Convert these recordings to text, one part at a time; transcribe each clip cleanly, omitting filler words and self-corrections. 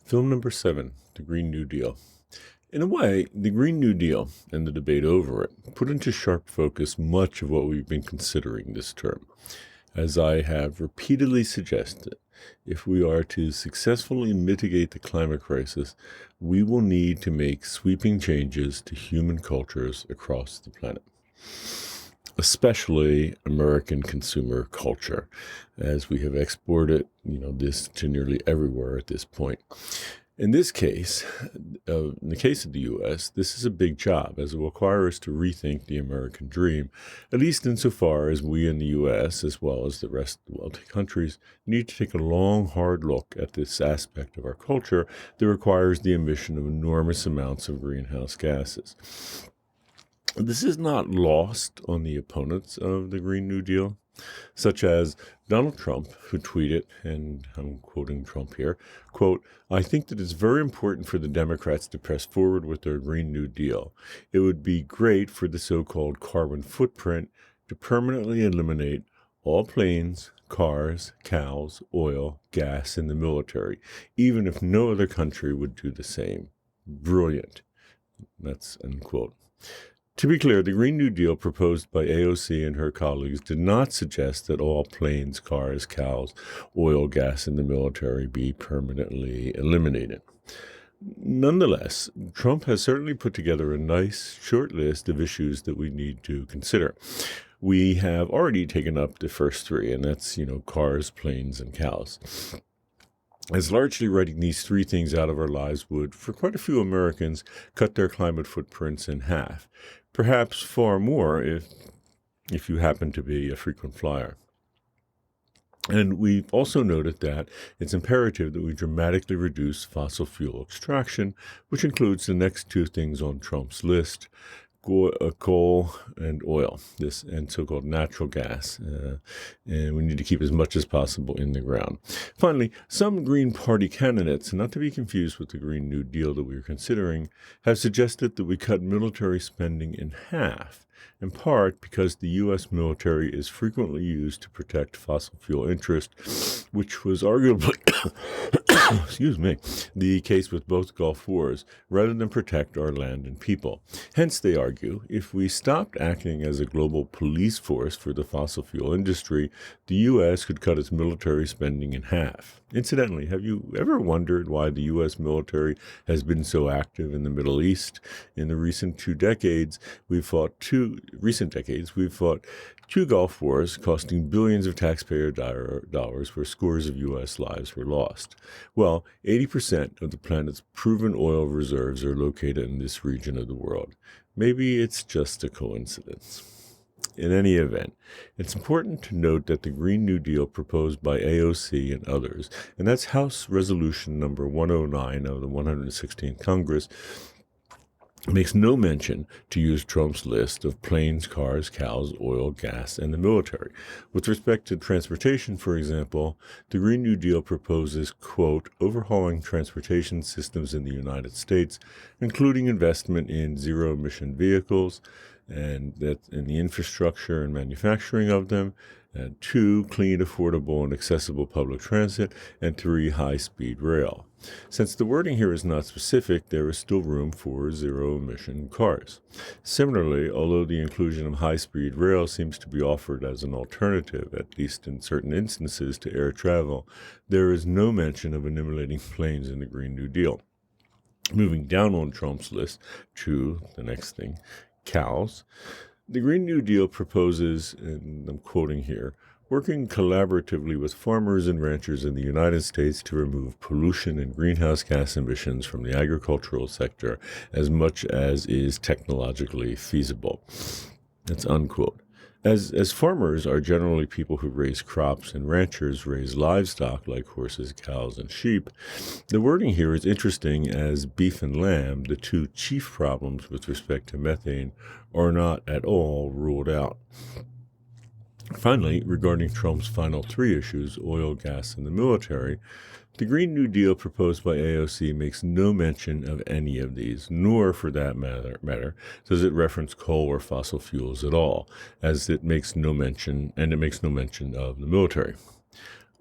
Film number 7, The Green New Deal. In a way, the Green New Deal and the debate over it put into sharp focus much of what we've been considering this term. As I have repeatedly suggested, if we are to successfully mitigate the climate crisis, we will need to make sweeping changes to human cultures across the planet, especially American consumer culture, as we have exported, this to nearly everywhere at this point. In this case, in the case of the U.S., this is a big job, as it will require us to rethink the American dream, at least insofar as we in the U.S., as well as the rest of the wealthy countries, need to take a long, hard look at this aspect of our culture that requires the emission of enormous amounts of greenhouse gases. This is not lost on the opponents of the Green New Deal, such as Donald Trump, who tweeted, and I'm quoting Trump here, quote, "I think that it's very important for the Democrats to press forward with their Green New Deal. It would be great for the so-called carbon footprint to permanently eliminate all planes, cars, cows, oil, gas, and the military, even if no other country would do the same. Brilliant." That's unquote. To be clear, the Green New Deal proposed by AOC and her colleagues did not suggest that all planes, cars, cows, oil, gas, and the military be permanently eliminated. Nonetheless, Trump has certainly put together a nice, short list of issues that we need to consider. We have already taken up the first three, and that's, cars, planes, and cows. As largely writing these three things out of our lives would, for quite a few Americans, cut their climate footprints in half. Perhaps far more if you happen to be a frequent flyer. And we've also noted that it's imperative that we dramatically reduce fossil fuel extraction, which includes the next two things on Trump's list: coal and oil, and so-called natural gas, and we need to keep as much as possible in the ground. Finally, some Green Party candidates, not to be confused with the Green New Deal that we are considering, have suggested that we cut military spending in half, in part because the U.S. military is frequently used to protect fossil fuel interests, which was arguably the case with both Gulf Wars, rather than protect our land and people. Hence, they argue, if we stopped acting as a global police force for the fossil fuel industry, the U.S. could cut its military spending in half. Incidentally, have you ever wondered why the U.S. military has been so active in the Middle East? In the recent decades, we've fought two Gulf Wars, costing billions of taxpayer dollars, where scores of U.S. lives were lost. Well, 80% of the planet's proven oil reserves are located in this region of the world. Maybe it's just a coincidence. In any event, it's important to note that the Green New Deal proposed by AOC and others, and that's House Resolution number 109 of the 116th Congress, makes no mention, to use Trump's list, of planes, cars, cows, oil, gas, and the military. With respect to transportation, for example, the Green New Deal proposes, quote, overhauling transportation systems in the United States, including investment in zero-emission vehicles, and that in the infrastructure and manufacturing of them, and 2, clean, affordable, and accessible public transit, and 3, high-speed rail. Since the wording here is not specific, there is still room for zero-emission cars. Similarly, although the inclusion of high-speed rail seems to be offered as an alternative, at least in certain instances, to air travel, there is no mention of eliminating planes in the Green New Deal. Moving down on Trump's list to the next thing, cows. The Green New Deal proposes, and I'm quoting here, working collaboratively with farmers and ranchers in the United States to remove pollution and greenhouse gas emissions from the agricultural sector as much as is technologically feasible. That's unquote. As farmers are generally people who raise crops and ranchers raise livestock like horses, cows, and sheep, the wording here is interesting, as beef and lamb, the two chief problems with respect to methane, are not at all ruled out. Finally, regarding Trump's final three issues, oil, gas, and the military, the Green New Deal proposed by AOC makes no mention of any of these, nor, for that matter, does it reference coal or fossil fuels at all, as it makes no mention of the military.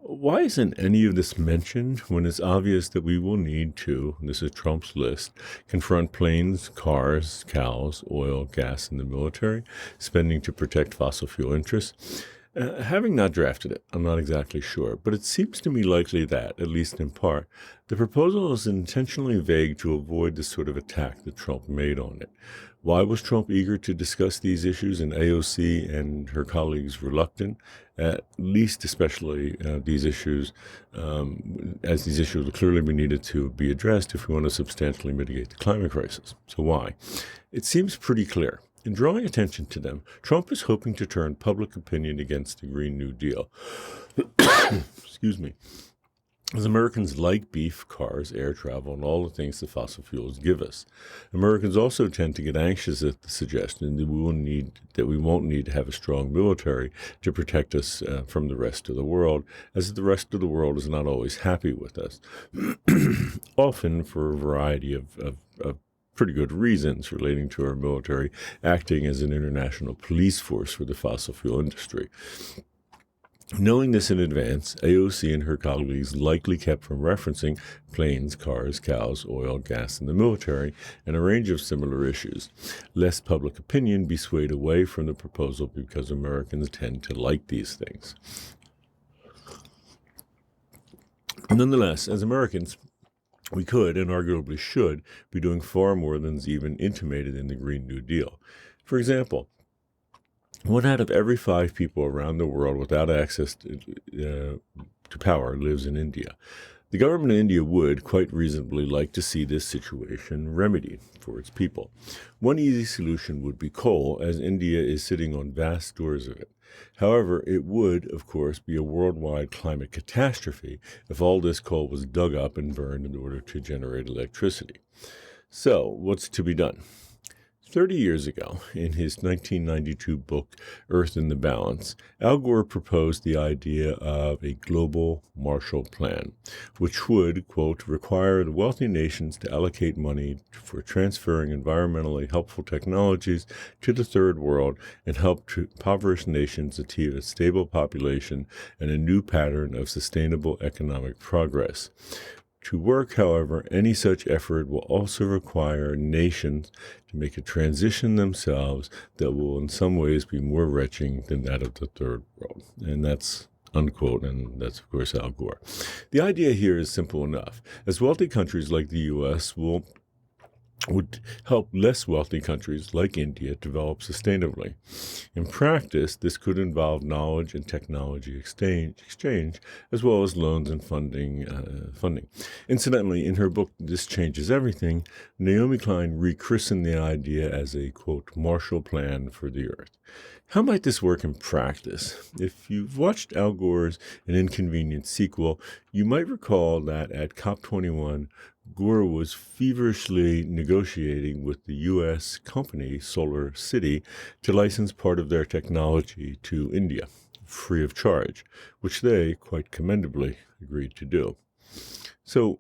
Why isn't any of this mentioned when it's obvious that we will need to, and this is Trump's list, confront planes, cars, cows, oil, gas, and the military, spending to protect fossil fuel interests? Having not drafted it, I'm not exactly sure, but it seems to me likely that, at least in part, the proposal is intentionally vague to avoid the sort of attack that Trump made on it. Why was Trump eager to discuss these issues and AOC and her colleagues reluctant? At least, especially these issues, as these issues will clearly be needed to be addressed if we want to substantially mitigate the climate crisis. So why? It seems pretty clear. In drawing attention to them, Trump is hoping to turn public opinion against the Green New Deal. Excuse me. As Americans like beef, cars, air travel, and all the things that fossil fuels give us, Americans also tend to get anxious at the suggestion that we won't need to have a strong military to protect us from the rest of the world, as the rest of the world is not always happy with us, often for a variety of pretty good reasons relating to our military acting as an international police force for the fossil fuel industry. Knowing this in advance, AOC and her colleagues likely kept from referencing planes, cars, cows, oil, gas, and the military, and a range of similar issues, lest public opinion be swayed away from the proposal because Americans tend to like these things. Nonetheless, as Americans, we could, and arguably should, be doing far more than is even intimated in the Green New Deal. For example, 1 out of every 5 people around the world without access to power lives in India. The government of India would, quite reasonably, like to see this situation remedied for its people. One easy solution would be coal, as India is sitting on vast stores of it. However, it would, of course, be a worldwide climate catastrophe if all this coal was dug up and burned in order to generate electricity. So, what's to be done? 30 years ago, in his 1992 book, Earth in the Balance, Al Gore proposed the idea of a global Marshall Plan, which would, quote, require the wealthy nations to allocate money for transferring environmentally helpful technologies to the third world and help impoverished nations achieve a stable population and a new pattern of sustainable economic progress. To work, however, any such effort will also require nations to make a transition themselves that will in some ways be more wretching than that of the third world. And that's unquote, and that's, of course, Al Gore. The idea here is simple enough. As wealthy countries like the U.S. would help less wealthy countries like India develop sustainably. In practice, this could involve knowledge and technology exchange as well as loans and funding. Incidentally, in her book, This Changes Everything, Naomi Klein rechristened the idea as a, quote, Marshall Plan for the Earth. How might this work in practice? If you've watched Al Gore's An Inconvenient Sequel, you might recall that at COP21, Gore was feverishly negotiating with the U.S. company Solar City to license part of their technology to India, free of charge, which they, quite commendably, agreed to do. So,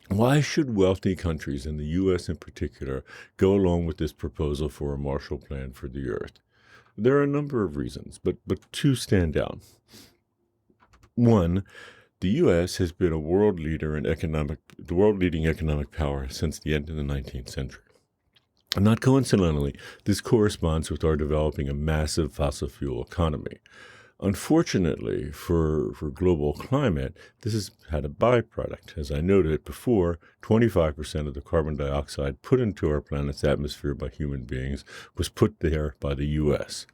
why should wealthy countries, and the U.S. in particular, go along with this proposal for a Marshall Plan for the Earth? There are a number of reasons, but 2 stand out. 1, the U.S. has been the world leading economic power since the end of the 19th century. And not coincidentally, this corresponds with our developing a massive fossil fuel economy. Unfortunately, for global climate, this has had a byproduct. As I noted before, 25% of the carbon dioxide put into our planet's atmosphere by human beings was put there by the U.S.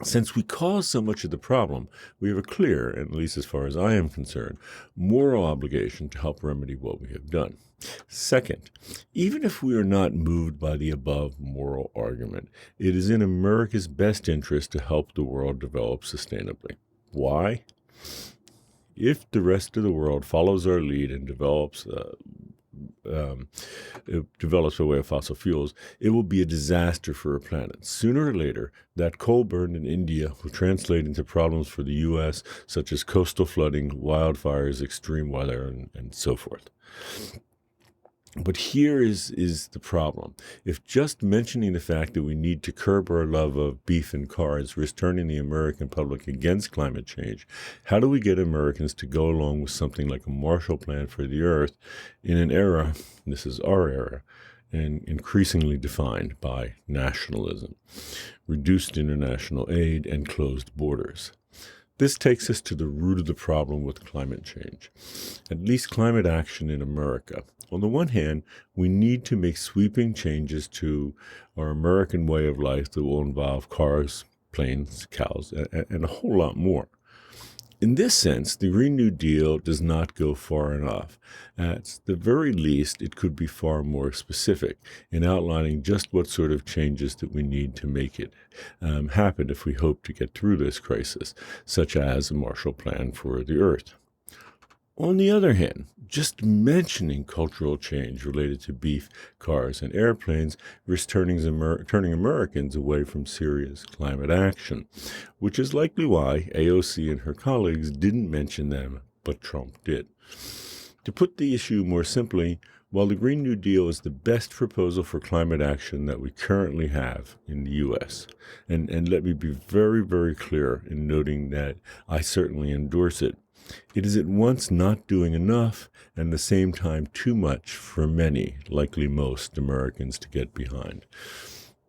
Since we cause so much of the problem, we have a clear, at least as far as I am concerned, moral obligation to help remedy what we have done. Second, even if we are not moved by the above moral argument, it is in America's best interest to help the world develop sustainably. Why? If the rest of the world follows our lead and develops a way of fossil fuels, it will be a disaster for our planet. Sooner or later, that coal burned in India will translate into problems for the U.S., such as coastal flooding, wildfires, extreme weather, and so forth. But here is the problem. If just mentioning the fact that we need to curb our love of beef and cars risks turning the American public against climate change, how do we get Americans to go along with something like a Marshall Plan for the Earth in an era, this is our era, and increasingly defined by nationalism, reduced international aid, and closed borders? This takes us to the root of the problem with climate change, at least climate action in America. On the one hand, we need to make sweeping changes to our American way of life that will involve cars, planes, cows, and a whole lot more. In this sense, the Green New Deal does not go far enough. At the very least, it could be far more specific in outlining just what sort of changes that we need to make it happen if we hope to get through this crisis, such as a Marshall Plan for the Earth. On the other hand, just mentioning cultural change related to beef, cars, and airplanes risks turning Americans away from serious climate action, which is likely why AOC and her colleagues didn't mention them, but Trump did. To put the issue more simply, while the Green New Deal is the best proposal for climate action that we currently have in the U.S., and let me be very, very clear in noting that I certainly endorse it, it is at once not doing enough and at the same time too much for many, likely most, Americans to get behind.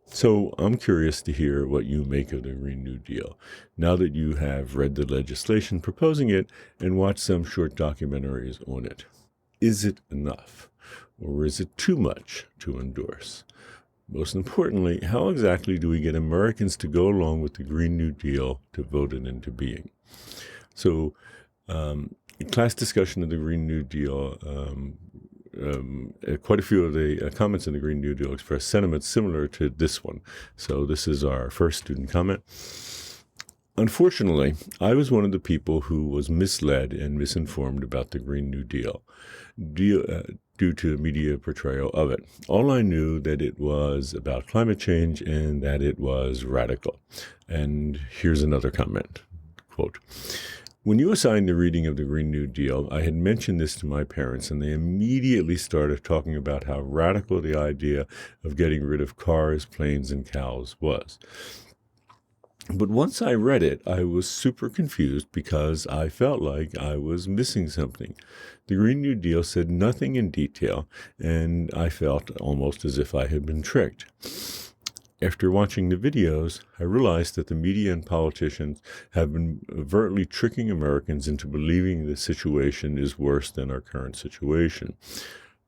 So I'm curious to hear what you make of the Green New Deal, now that you have read the legislation proposing it and watched some short documentaries on it. Is it enough, or is it too much to endorse? Most importantly, how exactly do we get Americans to go along with the Green New Deal to vote it into being? So, class discussion of the Green New Deal, quite a few of the comments in the Green New Deal express sentiments similar to this one. So this is our first student comment. Unfortunately, I was one of the people who was misled and misinformed about the Green New Deal due to media portrayal of it. All I knew that it was about climate change and that it was radical. And here's another comment, quote, "When you assigned the reading of the Green New Deal, I had mentioned this to my parents, and they immediately started talking about how radical the idea of getting rid of cars, planes, and cows was. But once I read it, I was super confused because I felt like I was missing something. The Green New Deal said nothing in detail, and I felt almost as if I had been tricked. After watching the videos, I realized that the media and politicians have been overtly tricking Americans into believing the situation is worse than our current situation.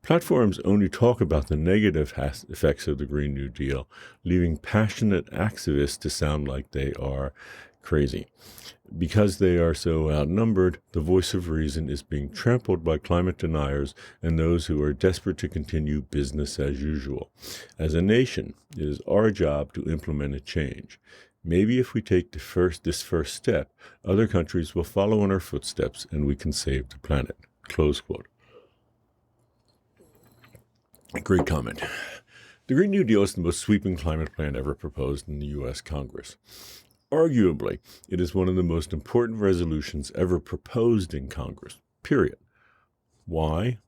Platforms only talk about the negative effects of the Green New Deal, leaving passionate activists to sound like they are crazy. Because they are so outnumbered, the voice of reason is being trampled by climate deniers and those who are desperate to continue business as usual. As a nation, it is our job to implement a change. Maybe if we take this first step, other countries will follow in our footsteps and we can save the planet." Close quote. Great comment. The Green New Deal is the most sweeping climate plan ever proposed in the U.S. Congress. Arguably, it is one of the most important resolutions ever proposed in Congress, period. Why?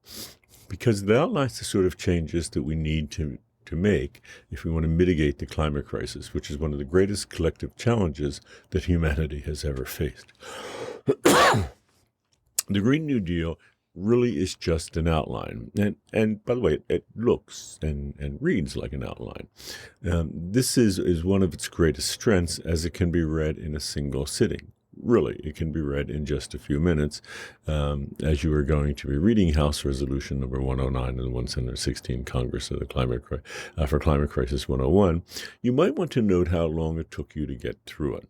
Because it outlines the sort of changes that we need to make if we want to mitigate the climate crisis, which is one of the greatest collective challenges that humanity has ever faced. The Green New Deal really is just an outline. And by the way, it looks and reads like an outline. This is one of its greatest strengths, as it can be read in a single sitting. Really, it can be read in just a few minutes. As you are going to be reading House Resolution number 109 and 116 Congress of the Climate Crisis 101, you might want to note how long it took you to get through it.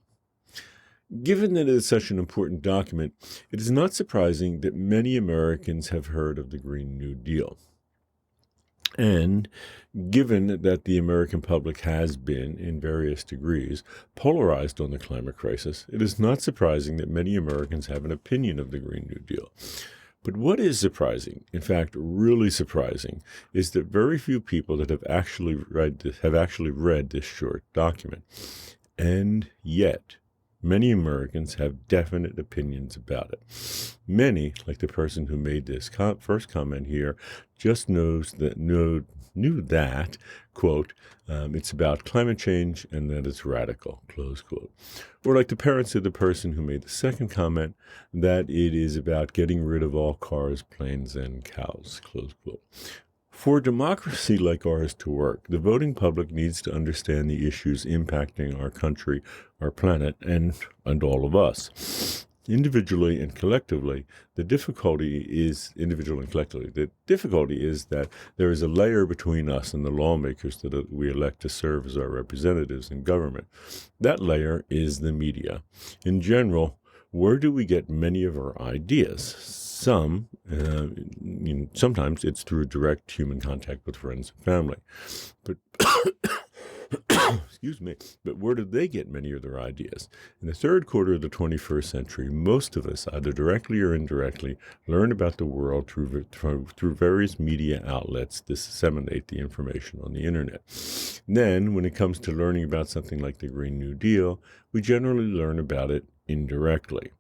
Given that it is such an important document, it is not surprising that many Americans have heard of the Green New Deal. And given that the American public has been, in various degrees, polarized on the climate crisis, it is not surprising that many Americans have an opinion of the Green New Deal. But what is surprising, in fact, really surprising, is that very few people that have actually read this short document. And yet, many Americans have definite opinions about it. Many, like the person who made this first comment here, just knew that, quote, it's about climate change and that it's radical, close quote. Or like the parents of the person who made the second comment, that it is about getting rid of all cars, planes, and cows, close quote. For a democracy like ours to work, the voting public needs to understand the issues impacting our country, our planet, and all of us. Individually and collectively, the difficulty is that there is a layer between us and the lawmakers that we elect to serve as our representatives in government. That layer is the media. In general, where do we get many of our ideas? Sometimes it's through direct human contact with friends and family. But excuse me, but where do they get many of their ideas? In the third quarter of the 21st century, most of us, either directly or indirectly, learn about the world through various media outlets that disseminate the information on the internet. Then, when it comes to learning about something like the Green New Deal, we generally learn about it indirectly.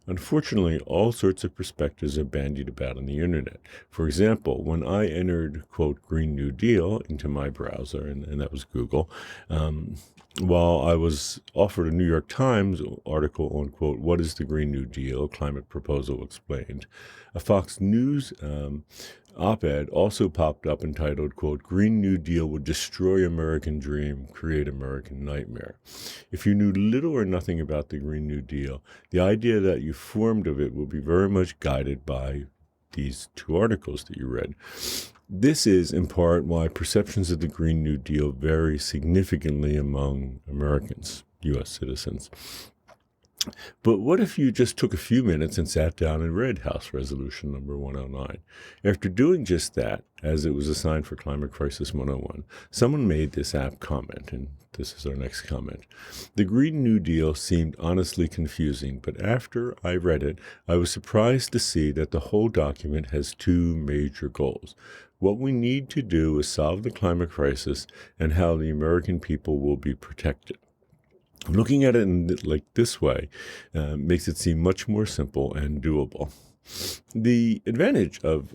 Unfortunately, all sorts of perspectives are bandied about on the internet. For example, when I entered, quote, Green New Deal into my browser, and that was Google, while I was offered a New York Times article on, quote, what is the Green New Deal, climate proposal explained, a Fox News op-ed also popped up entitled, quote, Green New Deal would destroy American dream, create American nightmare. If you knew little or nothing about the Green New Deal, the idea that you formed of it will be very much guided by these two articles that you read. This is, in part, why perceptions of the Green New Deal vary significantly among Americans, U.S. citizens. But what if you just took a few minutes and sat down and read House Resolution number 109? After doing just that, as it was assigned for Climate Crisis 101, someone made this apt comment, and this is our next comment. The Green New Deal seemed honestly confusing, but after I read it, I was surprised to see that the whole document has two major goals. What we need to do is solve the climate crisis and how the American people will be protected. Looking at it like this way makes it seem much more simple and doable. The advantage of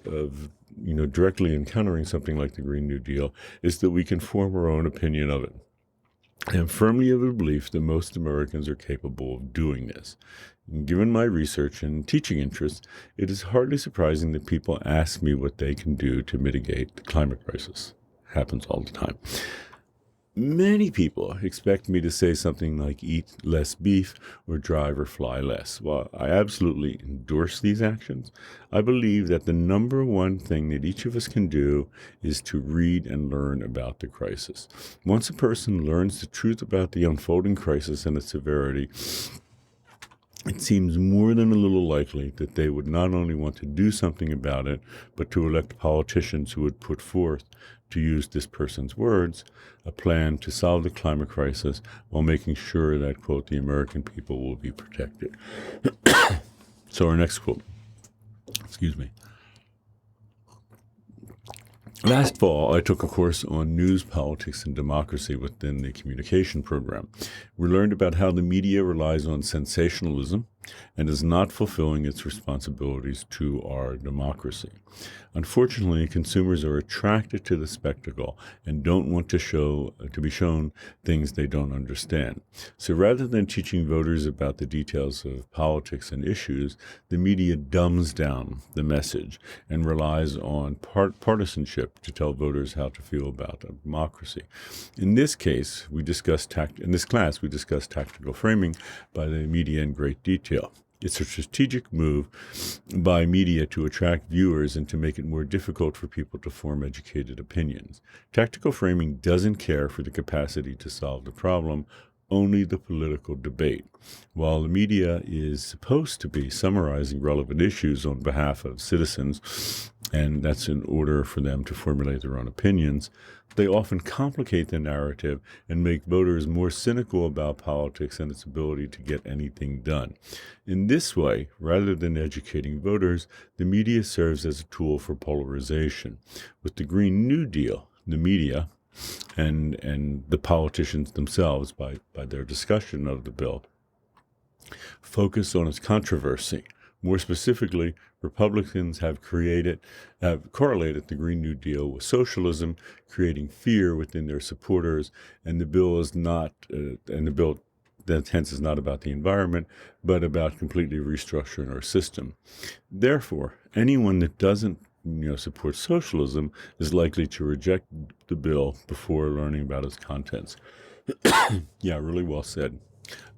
directly encountering something like the Green New Deal is that we can form our own opinion of it. I am firmly of the belief that most Americans are capable of doing this. Given my research and teaching interests, it is hardly surprising that people ask me what they can do to mitigate the climate crisis. It happens all the time. Many people expect me to say something like eat less beef or drive or fly less. While I absolutely endorse these actions, I believe that the number one thing that each of us can do is to read and learn about the crisis. Once a person learns the truth about the unfolding crisis and its severity, it seems more than a little likely that they would not only want to do something about it, but to elect politicians who would put forth, to use this person's words, a plan to solve the climate crisis while making sure that, quote, the American people will be protected. So our next quote, excuse me. Last fall, I took a course on news, politics, and democracy within the communication program. We learned about how the media relies on sensationalism and is not fulfilling its responsibilities to our democracy. Unfortunately, consumers are attracted to the spectacle and don't want to be shown things they don't understand. So rather than teaching voters about the details of politics and issues, the media dumbs down the message and relies on partisanship to tell voters how to feel about democracy. In this class, we discussed tactical framing by the media in great detail. It's a strategic move by media to attract viewers and to make it more difficult for people to form educated opinions. Tactical framing doesn't care for the capacity to solve the problem, only the political debate. While the media is supposed to be summarizing relevant issues on behalf of citizens, and that's in order for them to formulate their own opinions, they often complicate the narrative and make voters more cynical about politics and its ability to get anything done. In this way, rather than educating voters, the media serves as a tool for polarization. With the Green New Deal, the media and the politicians themselves, by their discussion of the bill, focus on its controversy, More specifically, Republicans have correlated the Green New Deal with socialism, creating fear within their supporters, and the bill is not, the intent is not about the environment, but about completely restructuring our system. Therefore, anyone that doesn't support socialism is likely to reject the bill before learning about its contents. Yeah, really well said.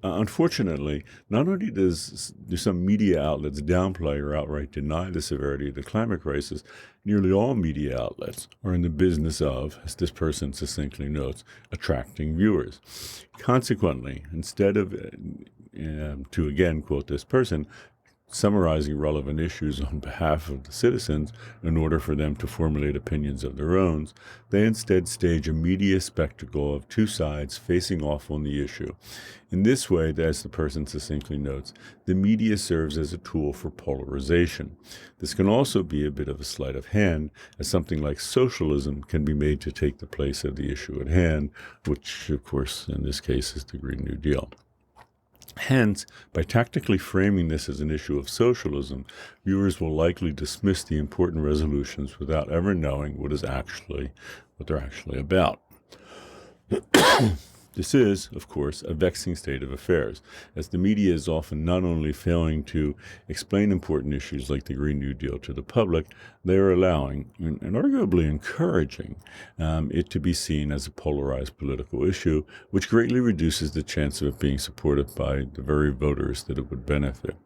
Unfortunately, not only do some media outlets downplay or outright deny the severity of the climate crisis, nearly all media outlets are in the business of, as this person succinctly notes, attracting viewers. Consequently, instead of, to again quote this person, summarizing relevant issues on behalf of the citizens in order for them to formulate opinions of their own, they instead stage a media spectacle of two sides facing off on the issue. In this way, as the person succinctly notes, the media serves as a tool for polarization. This can also be a bit of a sleight of hand, as something like socialism can be made to take the place of the issue at hand, which, of course, in this case is the Green New Deal. Hence, by tactically framing this as an issue of socialism, viewers will likely dismiss the important resolutions without ever knowing what they're actually about. This is, of course, a vexing state of affairs, as the media is often not only failing to explain important issues like the Green New Deal to the public, they are allowing, and arguably encouraging, it to be seen as a polarized political issue, which greatly reduces the chance of it being supported by the very voters that it would benefit.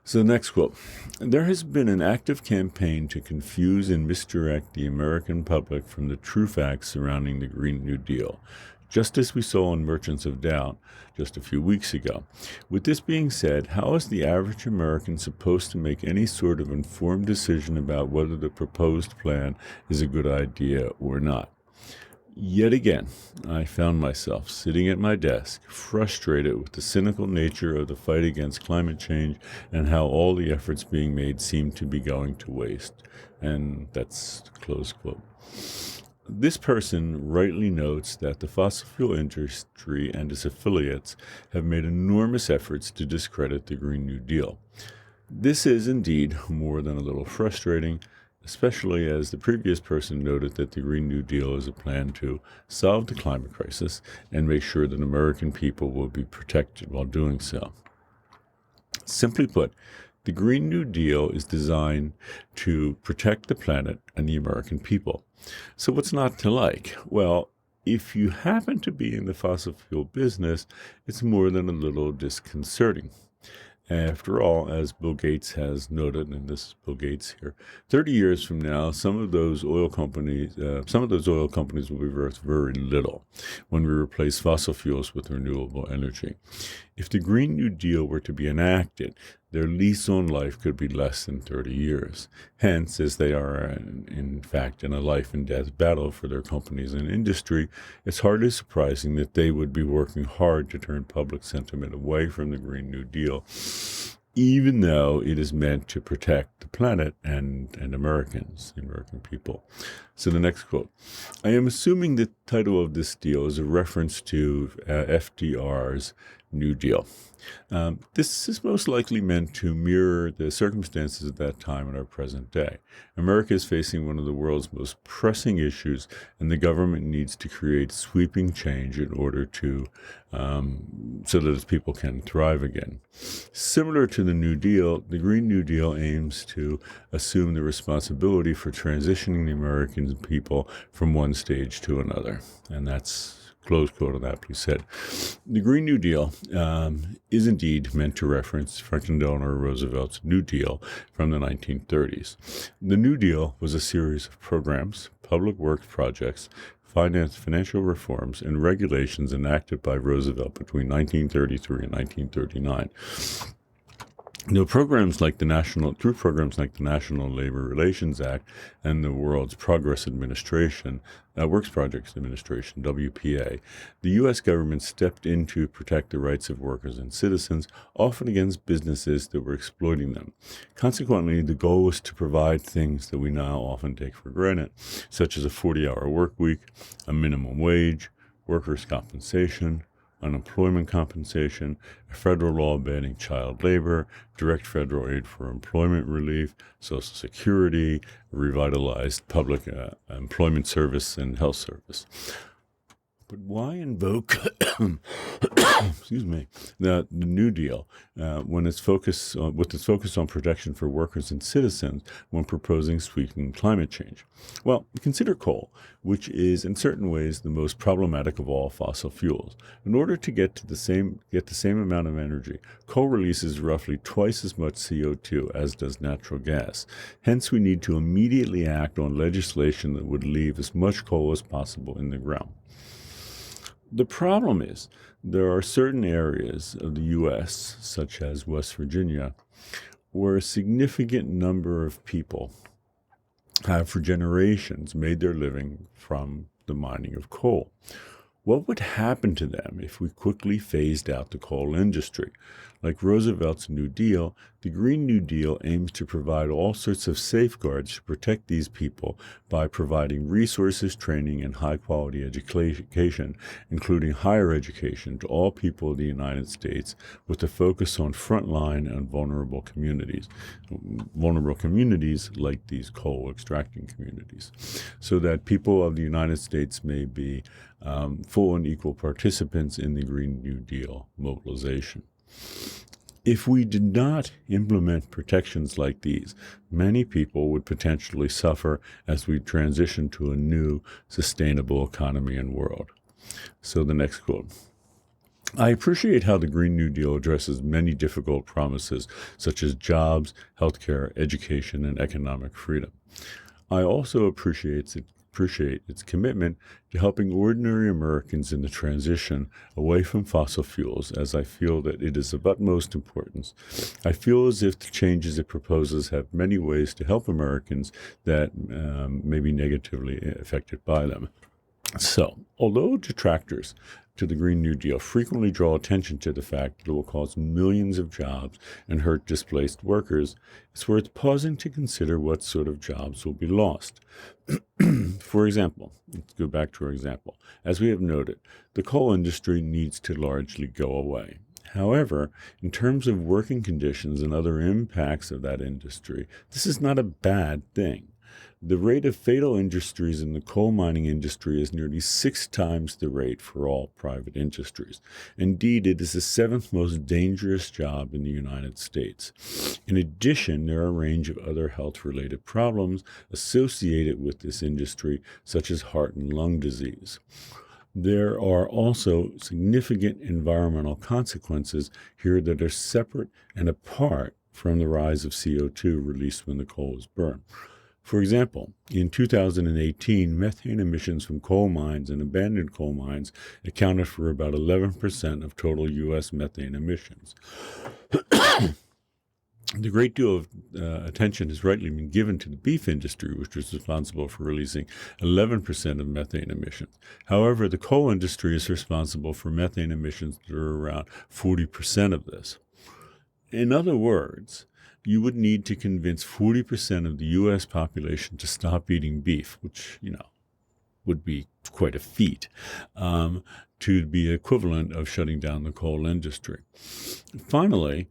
So the next quote, there has been an active campaign to confuse and misdirect the American public from the true facts surrounding the Green New Deal, just as we saw in Merchants of Doubt just a few weeks ago. With this being said, how is the average American supposed to make any sort of informed decision about whether the proposed plan is a good idea or not? Yet again, I found myself sitting at my desk, frustrated with the cynical nature of the fight against climate change and how all the efforts being made seem to be going to waste. And that's close quote. This person rightly notes that the fossil fuel industry and its affiliates have made enormous efforts to discredit the Green New Deal. This is indeed more than a little frustrating, especially as the previous person noted that the Green New Deal is a plan to solve the climate crisis and make sure that American people will be protected while doing so. Simply put, the Green New Deal is designed to protect the planet and the American people. So what's not to like? Well, if you happen to be in the fossil fuel business, it's more than a little disconcerting. After all, as Bill Gates has noted, and this is Bill Gates here, 30 years from now, some of those oil companies will be worth very little when we replace fossil fuels with renewable energy. If the Green New Deal were to be enacted, their lease on life could be less than 30 years. Hence, as they are, in fact, in a life and death battle for their companies and industry, it's hardly surprising that they would be working hard to turn public sentiment away from the Green New Deal, even though it is meant to protect the planet and Americans, the American people. So the next quote, I am assuming the title of this deal is a reference to FDR's New Deal. This is most likely meant to mirror the circumstances at that time in our present day. America is facing one of the world's most pressing issues, and the government needs to create sweeping change in order to so that its people can thrive again. Similar to the New Deal, the Green New Deal aims to assume the responsibility for transitioning the American people from one stage to another, and that's close quote on that, please said. The Green New Deal is indeed meant to reference Franklin Delano Roosevelt's New Deal from the 1930s. The New Deal was a series of programs, public works projects, financial reforms, and regulations enacted by Roosevelt between 1933 and 1939. Through programs like the National Labor Relations Act and the Works Projects Administration, WPA, the U.S. government stepped in to protect the rights of workers and citizens, often against businesses that were exploiting them. Consequently, the goal was to provide things that we now often take for granted, such as a 40-hour work week, a minimum wage, workers' compensation, unemployment compensation, a federal law banning child labor, direct federal aid for employment relief, Social Security, revitalized public employment service and health service. But why invoke, excuse me, the New Deal with its focus on protection for workers and citizens when proposing sweeping climate change? Well, consider coal, which is in certain ways the most problematic of all fossil fuels. In order to get the same amount of energy, coal releases roughly twice as much CO2 as does natural gas. Hence, we need to immediately act on legislation that would leave as much coal as possible in the ground. The problem is there are certain areas of the U.S., such as West Virginia, where a significant number of people have for generations made their living from the mining of coal. What would happen to them if we quickly phased out the coal industry? Like Roosevelt's New Deal, the Green New Deal aims to provide all sorts of safeguards to protect these people by providing resources, training, and high-quality education, including higher education, to all people of the United States, with a focus on frontline and vulnerable communities like these coal-extracting communities, so that people of the United States may be full and equal participants in the Green New Deal mobilization. If we did not implement protections like these, many people would potentially suffer as we transition to a new, sustainable economy and world. So the next quote. I appreciate how the Green New Deal addresses many difficult promises, such as jobs, healthcare, education, and economic freedom. I also appreciate its commitment to helping ordinary Americans in the transition away from fossil fuels, as I feel that it is of utmost importance. I feel as if the changes it proposes have many ways to help Americans that may be negatively affected by them. So, although detractors to the Green New Deal frequently draw attention to the fact that it will cause millions of jobs and hurt displaced workers, it's worth pausing to consider what sort of jobs will be lost. For example, let's go back to our example. As we have noted, the coal industry needs to largely go away. However, in terms of working conditions and other impacts of that industry, this is not a bad thing. The rate of fatal injuries in the coal mining industry is nearly 6 times the rate for all private industries. Indeed, it is the 7th most dangerous job in the United States. In addition, there are a range of other health-related problems associated with this industry, such as heart and lung disease. There are also significant environmental consequences here that are separate and apart from the rise of CO2 released when the coal is burned. For example, in 2018, methane emissions from coal mines and abandoned coal mines accounted for about 11% of total U.S. methane emissions. The great deal of attention has rightly been given to the beef industry, which is responsible for releasing 11% of methane emissions. However, the coal industry is responsible for methane emissions that are around 40% of this. In other words, you would need to convince 40% of the U.S. population to stop eating beef, which, would be quite a feat, to be equivalent of shutting down the coal industry. Finally,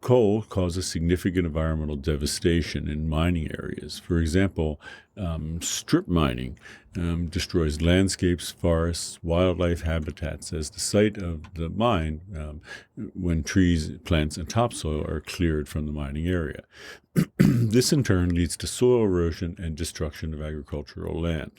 coal causes significant environmental devastation in mining areas. For example, strip mining destroys landscapes, forests, wildlife habitats as the site of the mine when trees, plants, and topsoil are cleared from the mining area. This in turn leads to soil erosion and destruction of agricultural land.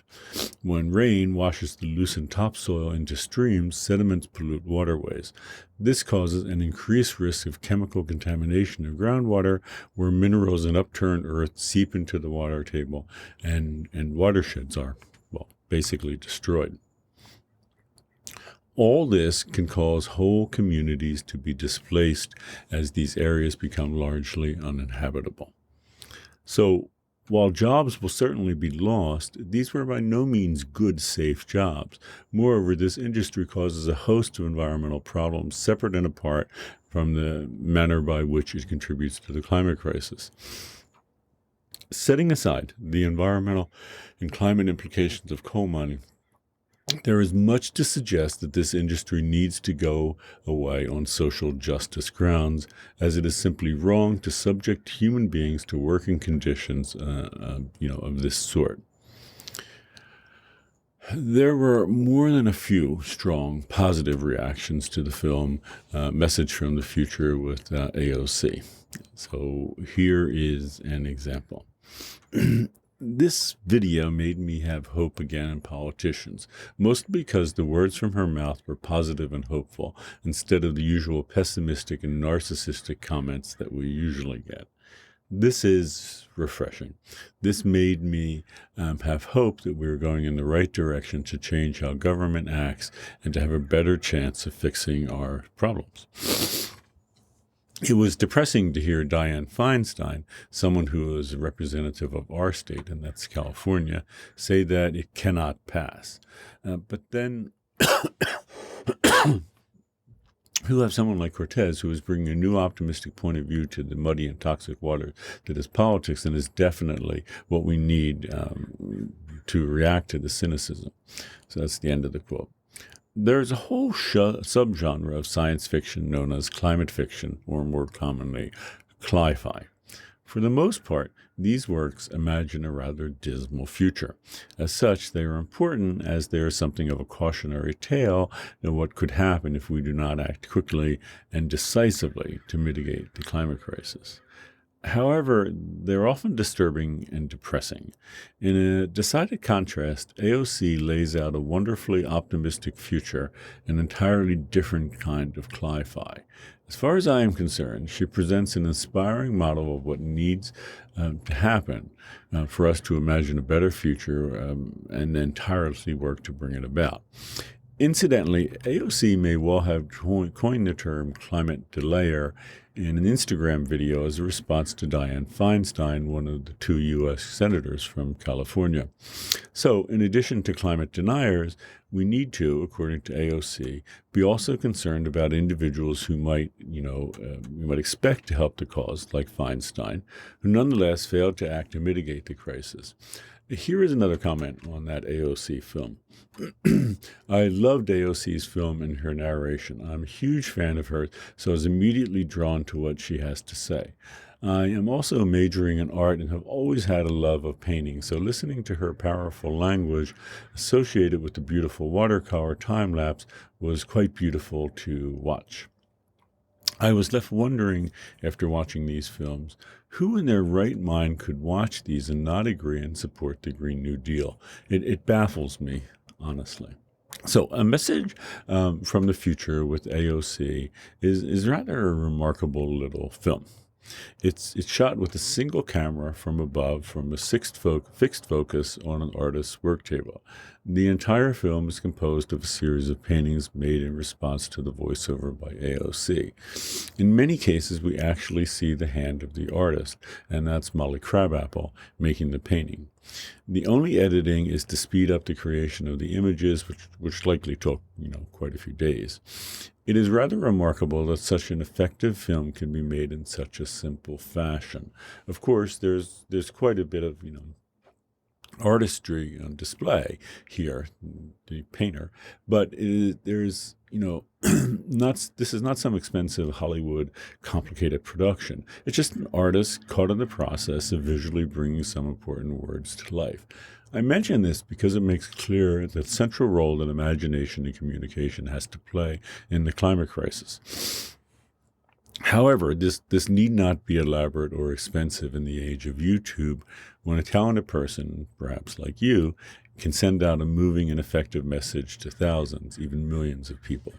When rain washes the loosened topsoil into streams, sediments pollute waterways. This causes an increased risk of chemical contamination of groundwater, where minerals in upturned earth seep into the water table and watersheds are, basically destroyed. All this can cause whole communities to be displaced as these areas become largely uninhabitable. So, while jobs will certainly be lost, these were by no means good, safe jobs. Moreover, this industry causes a host of environmental problems separate and apart from the manner by which it contributes to the climate crisis. Setting aside the environmental and climate implications of coal mining, There is much to suggest that this industry needs to go away on social justice grounds, as it is simply wrong to subject human beings to working conditions, of this sort. There were more than a few strong positive reactions to the film Message from the Future with AOC. So here is an example. This video made me have hope again in politicians, mostly because the words from her mouth were positive and hopeful, instead of the usual pessimistic and narcissistic comments that we usually get. This is refreshing. This made me have hope that we're going in the right direction to change how government acts and to have a better chance of fixing our problems. It was depressing to hear Dianne Feinstein, someone who is a representative of our state, and that's California, say that it cannot pass. But then we'll have someone like Cortez, who is bringing a new optimistic point of view to the muddy and toxic water that is politics, and is definitely what we need to react to the cynicism. So that's the end of the quote. There's a whole subgenre of science fiction known as climate fiction, or more commonly, cli-fi. For the most part, these works imagine a rather dismal future. As such, they are important as they are something of a cautionary tale of what could happen if we do not act quickly and decisively to mitigate the climate crisis. However, they're often disturbing and depressing. In a decided contrast, AOC lays out a wonderfully optimistic future, an entirely different kind of cli-fi. As far as I am concerned, she presents an inspiring model of what needs to happen for us to imagine a better future and then tirelessly work to bring it about. Incidentally, AOC may well have coined the term climate delayer in an Instagram video as a response to Dianne Feinstein, one of the 2 U.S. senators from California. So, in addition to climate deniers, we need to, according to AOC, be also concerned about individuals who we might expect to help the cause, like Feinstein, who nonetheless failed to act to mitigate the crisis. Here is another comment on that AOC film. I loved AOC's film and her narration. I'm a huge fan of hers, so I was immediately drawn to what she has to say. I am also majoring in art and have always had a love of painting, so listening to her powerful language associated with the beautiful watercolor time-lapse was quite beautiful to watch. I was left wondering, after watching these films, who in their right mind could watch these and not agree and support the Green New Deal? It baffles me, honestly. So a message from the future with AOC is rather a remarkable little film. It's shot with a single camera from above from a fixed focus on an artist's work table. The entire film is composed of a series of paintings made in response to the voiceover by AOC. In many cases, we actually see the hand of the artist, and that's Molly Crabapple making the painting. The only editing is to speed up the creation of the images, which likely took, quite a few days. It is rather remarkable that such an effective film can be made in such a simple fashion. Of course, there's quite a bit of, artistry on display here, the painter, but there's this is not some expensive Hollywood complicated production. It's just an artist caught in the process of visually bringing some important words to life. I mention this because it makes clear the central role that imagination and communication has to play in the climate crisis. However, this need not be elaborate or expensive in the age of YouTube, when a talented person, perhaps like you, can send out a moving and effective message to thousands, even millions of people.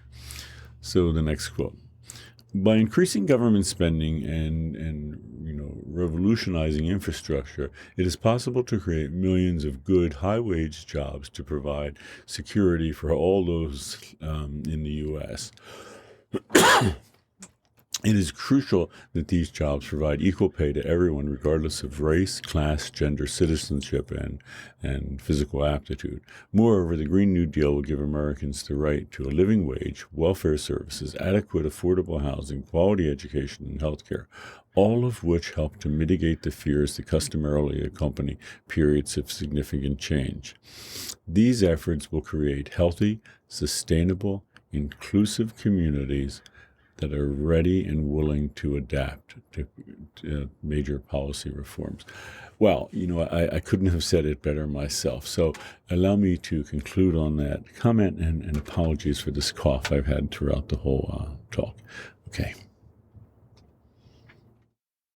So the next quote. By increasing government spending and revolutionizing infrastructure, it is possible to create millions of good, high-wage jobs to provide security for all those in the U.S. It is crucial that these jobs provide equal pay to everyone, regardless of race, class, gender, citizenship, and physical aptitude. Moreover, the Green New Deal will give Americans the right to a living wage, welfare services, adequate affordable housing, quality education, and health care, all of which help to mitigate the fears that customarily accompany periods of significant change. These efforts will create healthy, sustainable, inclusive communities that are ready and willing to adapt to major policy reforms. Well, I couldn't have said it better myself. So allow me to conclude on that comment and apologies for this cough I've had throughout the whole talk. Okay.